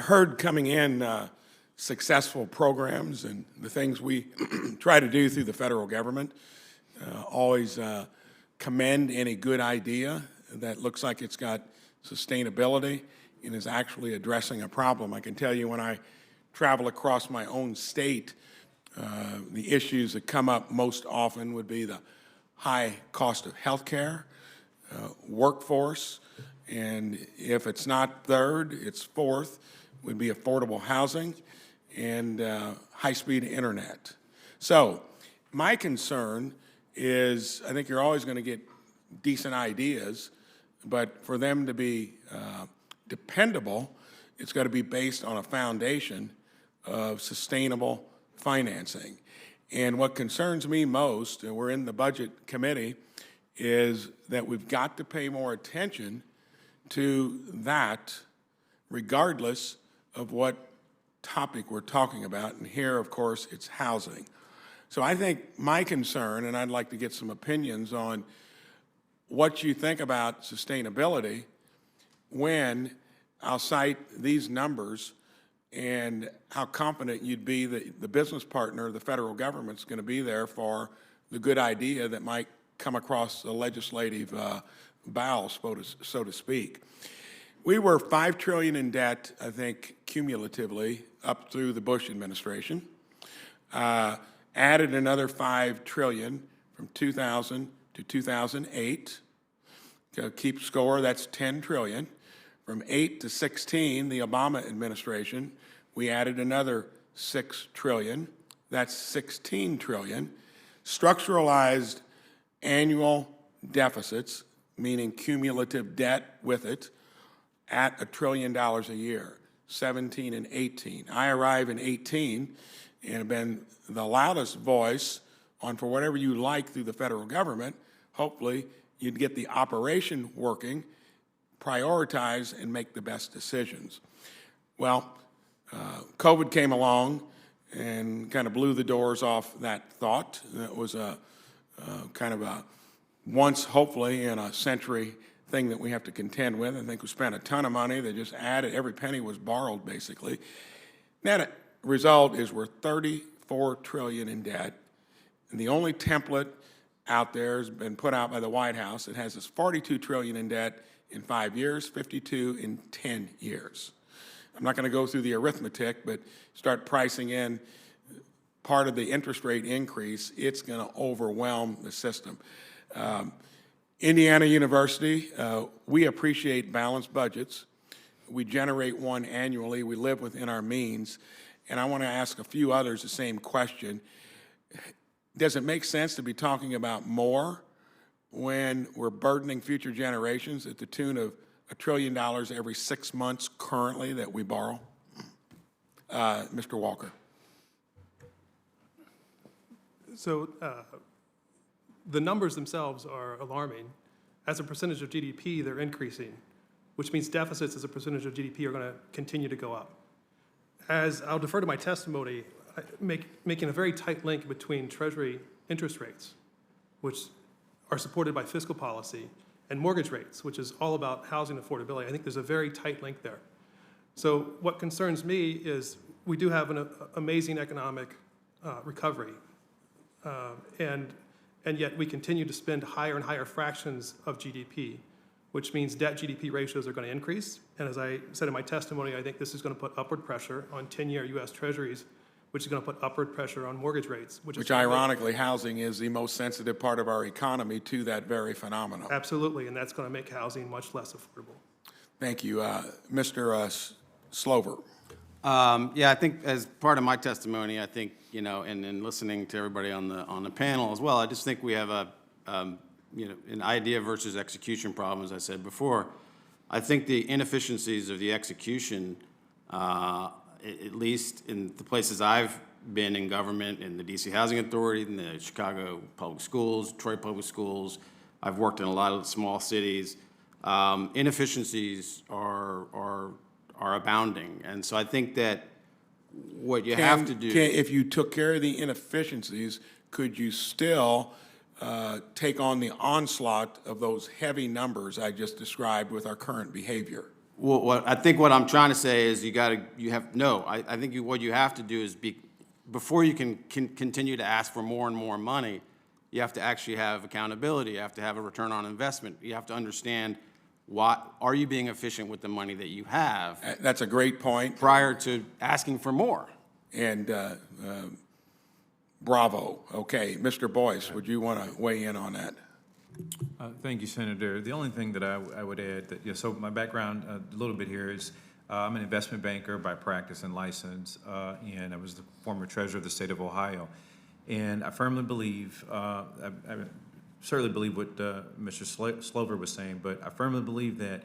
heard coming in successful programs and the things we try to do through the federal government. Always commend any good idea that looks like it's got sustainability and is actually addressing a problem. I can tell you when I travel across my own state, the issues that come up most often would be the high cost of health care, workforce, and if it's not third, it's fourth, would be affordable housing and high-speed internet. So my concern is I think you're always going to get decent ideas, but for them to be dependable, it's got to be based on a foundation of sustainable financing. And what concerns me most, and we're in the budget committee, is that we've got to pay more attention to that regardless of what topic we're talking about. And here, of course, it's housing. So I think my concern, and I'd like to get some opinions on what you think about sustainability when I'll cite these numbers and how confident you'd be that the business partner, the federal government's going to be there for the good idea that might come across the legislative bowels, so to speak. We were $5 trillion in debt, I think, cumulatively up through the Bush administration. Added another $5 trillion from 2000 to 2008. Keep score, that's $10 trillion. From 8 to 16, the Obama administration, we added another $6 trillion. That's $16 trillion. Structuralized annual deficits, meaning cumulative debt with it, at $1 trillion a year, 17 and 18. I arrive in 18 and have been the loudest voice on for whatever you like through the federal government. Hopefully, you'd get the operation working, prioritize, and make the best decisions. Well, COVID came along and kind of blew the doors off that thought. That was a kind of a once, hopefully, in a century thing that we have to contend with. I think we spent a ton of money. They just added, every penny was borrowed, basically. Net result is we're $34 trillion in debt, and the only template out there has been put out by the White House that has us $42 trillion in debt in 5 years, 52 in 10 years. I'm not going to go through the arithmetic, but start pricing in part of the interest rate increase, it's going to overwhelm the system. Indiana University, we appreciate balanced budgets. We generate one annually. We live within our means. And I want to ask a few others the same question. Does it make sense to be talking about more when we're burdening future generations at the tune of $1 trillion every 6 months currently that we borrow? Mr. Walker. So the numbers themselves are alarming. As a percentage of GDP, they're increasing, which means deficits as a percentage of GDP are going to continue to go up. As I'll defer to my testimony, making a very tight link between Treasury interest rates, which are supported by fiscal policy, and mortgage rates, which is all about housing affordability. I think there's a very tight link there. So what concerns me is we do have an amazing economic recovery, and yet we continue to spend higher and higher fractions of GDP, which means debt-GDP ratios are going to increase. And as I said in my testimony, I think this is going to put upward pressure on 10-year U.S. Treasuries, which is going to put upward pressure on mortgage rates. Which ironically, housing is the most sensitive part of our economy to that very phenomenon. Absolutely, and that's going to make housing much less affordable. Thank you. Mr. Slover. Yeah, I think as part of my testimony, I think, you know, and listening to everybody on the panel as well, I just think we have an idea versus execution problem, as I said before. I think the inefficiencies of the execution, at least in the places I've been in government, in the DC Housing Authority, in the Chicago Public Schools, Detroit Public Schools, I've worked in a lot of small cities. Inefficiencies are abounding, and so I think that what you have to do. If you took care of the inefficiencies, could you still take on the onslaught of those heavy numbers I just described with our current behavior? Well, what I'm trying to say is what you have to do is before you can continue to ask for more and more money, you have to actually have accountability. You have to have a return on investment. You have to understand are you being efficient with the money that you have That's a great point. prior to asking for more. And bravo. Okay, Mr. Boyce, would you want to weigh in on that? Thank you, Senator. The only thing that I would add, that, so my background a little bit here is I'm an investment banker by practice and license, and I was the former treasurer of the state of Ohio. And I firmly believe, I certainly believe what Mr. Slover was saying, but I firmly believe that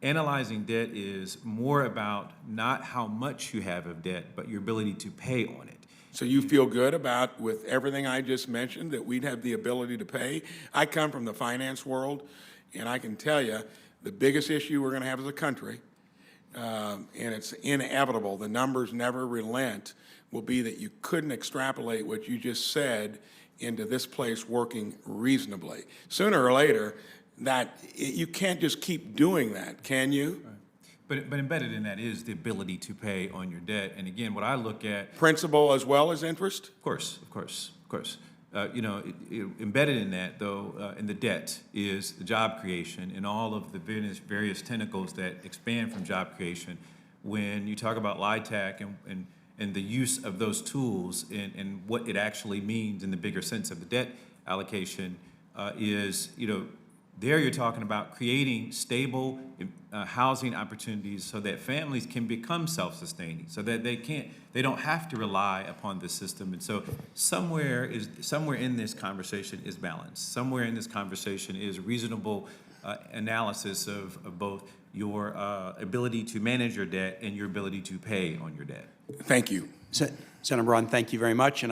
analyzing debt is more about not how much you have of debt, but your ability to pay on it. So you feel good about, with everything I just mentioned, that we'd have the ability to pay? I come from the finance world, and I can tell you the biggest issue we're going to have as a country, and it's inevitable, the numbers never relent, will be that you couldn't extrapolate what you just said into this place working reasonably. Sooner or later, you can't just keep doing that, can you? But embedded in that is the ability to pay on your debt. And again, what I look at, Principal as well as interest? of course. Embedded in that, though, in the debt is the job creation and all of the various tentacles that expand from job creation. When you talk about LIHTC and the use of those tools and what it actually means in the bigger sense of the debt allocation, there you're talking about creating stable housing opportunities so that families can become self-sustaining, so that they don't have to rely upon the system. And so somewhere in this conversation is balance. Somewhere in this conversation is reasonable analysis of both your ability to manage your debt and your ability to pay on your debt. Thank you. Senator Braun, thank you very much. And